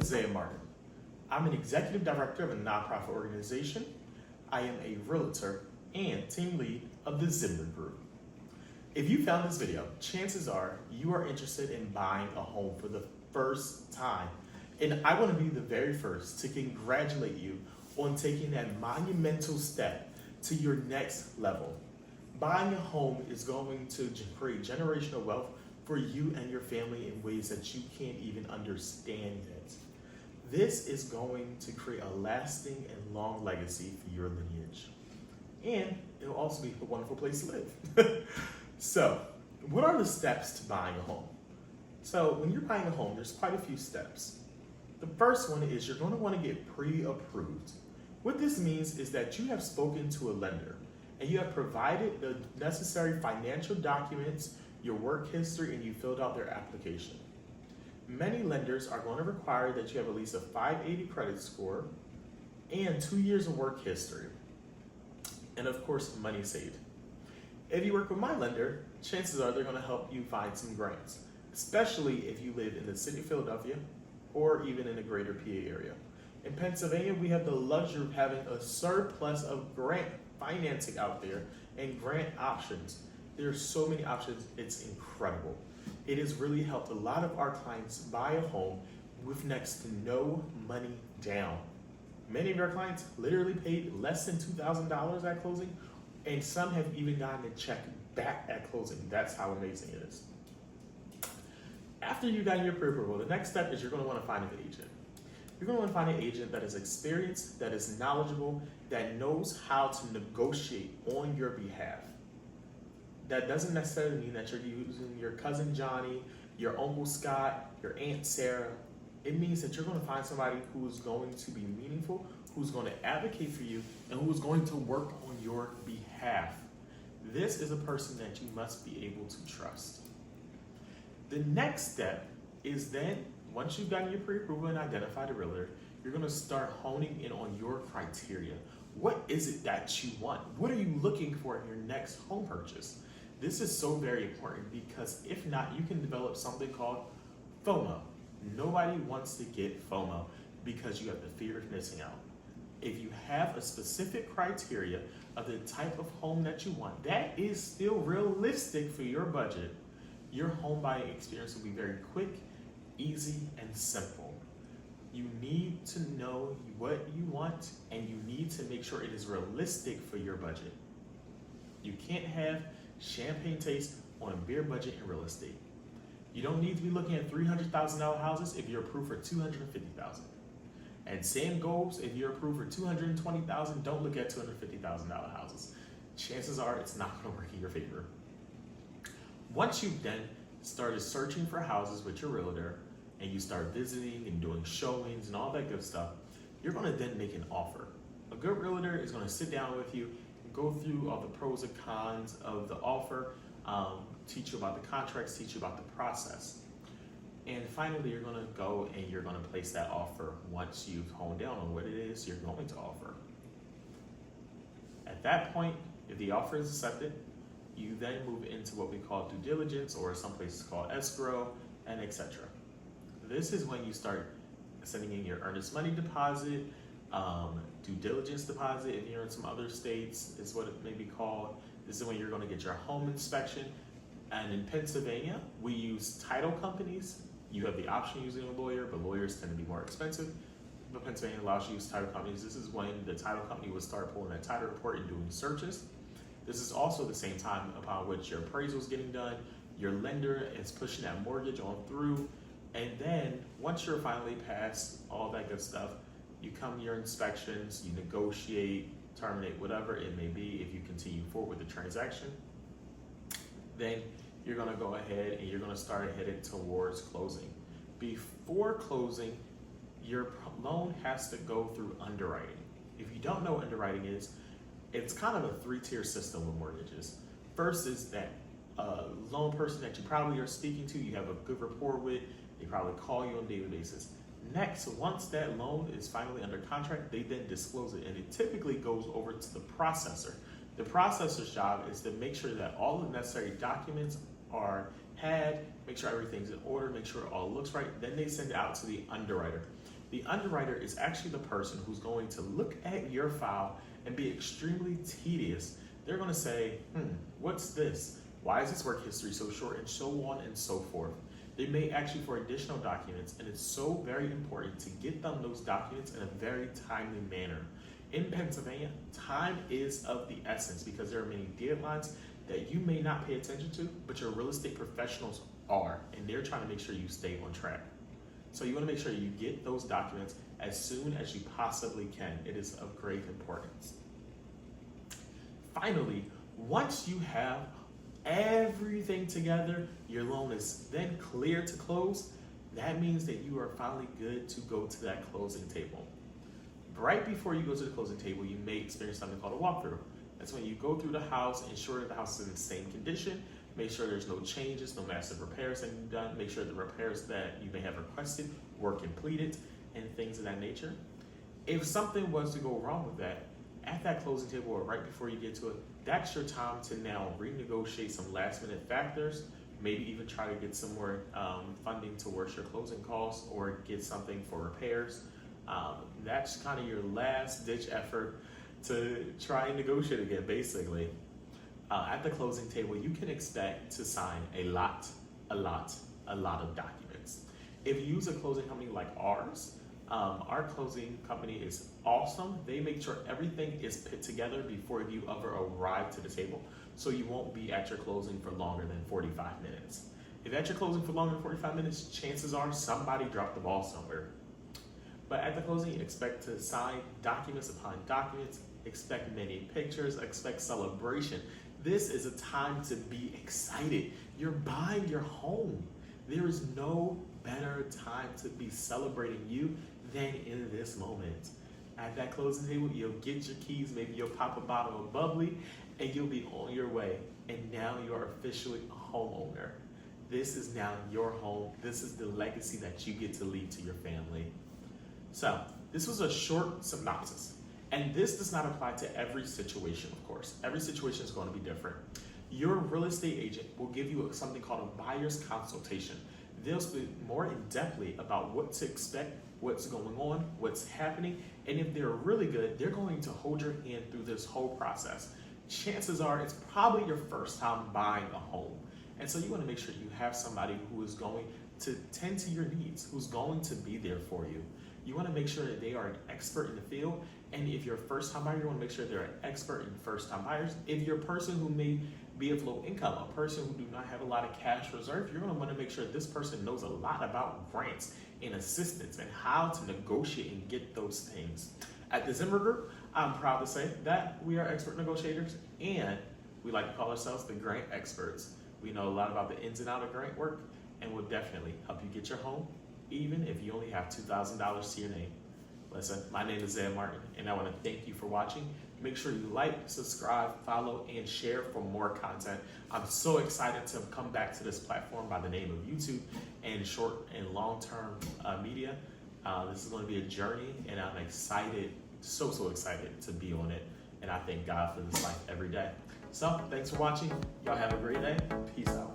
is Xeyah Martin. I'm an executive director of a nonprofit organization. I am a realtor and team lead of the XMREC Group. If you found this video, chances are you are interested in buying a home for the first time. And I want to be the very first to congratulate you on taking that monumental step to your next level. Buying a home is going to create generational wealth for you and your family in ways that you can't even understand yet. This is going to create a lasting and long legacy for your lineage. And it'll also be a wonderful place to live. So, what are the steps to buying a home? So, when you're buying a home, there's quite a few steps. The first one is you're going to want to get pre-approved. What this means is that you have spoken to a lender and you have provided the necessary financial documents, your work history, and you filled out their application. Many lenders are going to require that you have at least a 580 credit score and 2 years of work history. And of course, money saved. If you work with my lender, chances are they're going to help you find some grants, especially if you live in the city of Philadelphia or even in the greater PA area. In Pennsylvania, we have the luxury of having a surplus of grant financing out there and grant options. There are so many options, it's incredible. It has really helped a lot of our clients buy a home with next to no money down. Many of our clients literally paid less than $2,000 at closing, and some have even gotten a check back at closing. That's how amazing it is. After you got your pre-approval, the next step is you're going to want to find an agent. You're going to want to find an agent that is experienced, that is knowledgeable, that knows how to negotiate on your behalf. That doesn't necessarily mean that you're using your cousin Johnny, your Uncle Scott, your Aunt Sarah. It means that you're going to find somebody who is going to be meaningful, who's going to advocate for you, and who is going to work on your behalf. This is a person that you must be able to trust. The next step is then, once you've gotten your pre-approval and identified a realtor, you're going to start honing in on your criteria. What is it that you want? What are you looking for in your next home purchase? This is so very important because if not, you can develop something called FOMO. Nobody wants to get FOMO because you have the fear of missing out. If you have a specific criteria of the type of home that you want, that is still realistic for your budget, your home buying experience will be very quick, easy, and simple. You need to know what you want and you need to make sure it is realistic for your budget. You can't have champagne taste on a beer budget in real estate. You don't need to be looking at $300,000 houses if you're approved for $250,000. And same goes if you're approved for $220,000, don't look at $250,000 houses. Chances are it's not going to work in your favor. Once you've then started searching for houses with your realtor and you start visiting and doing showings and all that good stuff, you're going to then make an offer. A good realtor is going to sit down with you, go through all the pros and cons of the offer, teach you about the contracts, teach you about the process. And finally, you're going to go and you're going to place that offer once you've honed down on what it is you're going to offer. At that point, if the offer is accepted, you then move into what we call due diligence, or some places call escrow, and etc. This is when you start sending in your earnest money deposit, due diligence deposit if you're in some other states is what it may be called. This is when you're going to get your home inspection. And in Pennsylvania, we use title companies. You have the option of using a lawyer, but lawyers tend to be more expensive. But Pennsylvania allows you to use title companies. This is when the title company would start pulling that title report and doing searches. This is also the same time upon which your appraisal is getting done, your lender is pushing that mortgage on through, and then once you're finally past all that good stuff, you come to your inspections, you negotiate, terminate, whatever it may be. If you continue forward with the transaction, then you're going to go ahead and you're going to start heading towards closing. Before closing, your loan has to go through underwriting. If you don't know what underwriting is, it's kind of a three-tier system with mortgages. First is that loan person that you probably are speaking to, you have a good rapport with, they probably call you on a daily basis. Next, once that loan is finally under contract, they then disclose it, and it typically goes over to the processor. The processor's job is to make sure that all the necessary documents are had, make sure everything's in order, make sure it all looks right. Then they send it out to the underwriter. The underwriter is actually the person who's going to look at your file and be extremely tedious. They're going to say, what's this? Why is this work history so short, and so on and so forth. They may ask you for additional documents, and it's so very important to get them those documents in a very timely manner. In Pennsylvania, time is of the essence because there are many deadlines that you may not pay attention to, but your real estate professionals are, and they're trying to make sure you stay on track. So you want to make sure you get those documents as soon as you possibly can. It is of great importance. Finally, once you have everything together, your loan is then clear to close. That means that you are finally good to go to that closing table. Right before you go to the closing table, you may experience something called a walkthrough. That's when you go through the house, ensure that the house is in the same condition, make sure there's no changes, no massive repairs that you've done, make sure the repairs that you may have requested were completed, and things of that nature. If something was to go wrong with that, at that closing table or right before you get to it, that's your time to now renegotiate some last minute factors, maybe even try to get some more funding towards your closing costs or get something for repairs. That's kind of your last ditch effort to try and negotiate again, basically. At the closing table, you can expect to sign a lot of documents. If you use a closing company like ours, our closing company is awesome. They make sure everything is put together before you ever arrive to the table, so you won't be at your closing for longer than 45 minutes. If at your closing for longer than 45 minutes, chances are somebody dropped the ball somewhere. But at the closing, expect to sign documents upon documents, expect many pictures, expect celebration. This is a time to be excited. You're buying your home. There is no better time to be celebrating you than in this moment. At that closing table, you'll get your keys, maybe you'll pop a bottle of bubbly, and you'll be on your way. And now you're officially a homeowner. This is now your home. This is the legacy that you get to leave to your family. So this was a short synopsis, and this does not apply to every situation, of course. Every situation is going to be different. Your real estate agent will give you something called a buyer's consultation. They'll speak more in-depthly about what to expect, what's going on, what's happening, and if they're really good, they're going to hold your hand through this whole process. Chances are it's probably your first time buying a home, and so you want to make sure you have somebody who is going to tend to your needs, who's going to be there for you. You want to make sure that they are an expert in the field, and if you're a first-time buyer, you want to make sure they're an expert in first-time buyers. If you're a person who may be of low income, a person who do not have a lot of cash reserve, you're going to want to make sure this person knows a lot about grants and assistance and how to negotiate and get those things. At the XMREC Group, I'm proud to say that we are expert negotiators, and we like to call ourselves the grant experts. We know a lot about the ins and outs of grant work, and we'll definitely help you get your home, even if you only have $2,000 to your name. Listen, my name is Xeyah Martin, and I want to thank you for watching. Make sure you like, subscribe, follow, and share for more content. I'm so excited to come back to this platform by the name of YouTube and short and long-term media. This is going to be a journey, and I'm excited, so excited to be on it. And I thank God for this life every day. So thanks for watching. Y'all have a great day. Peace out.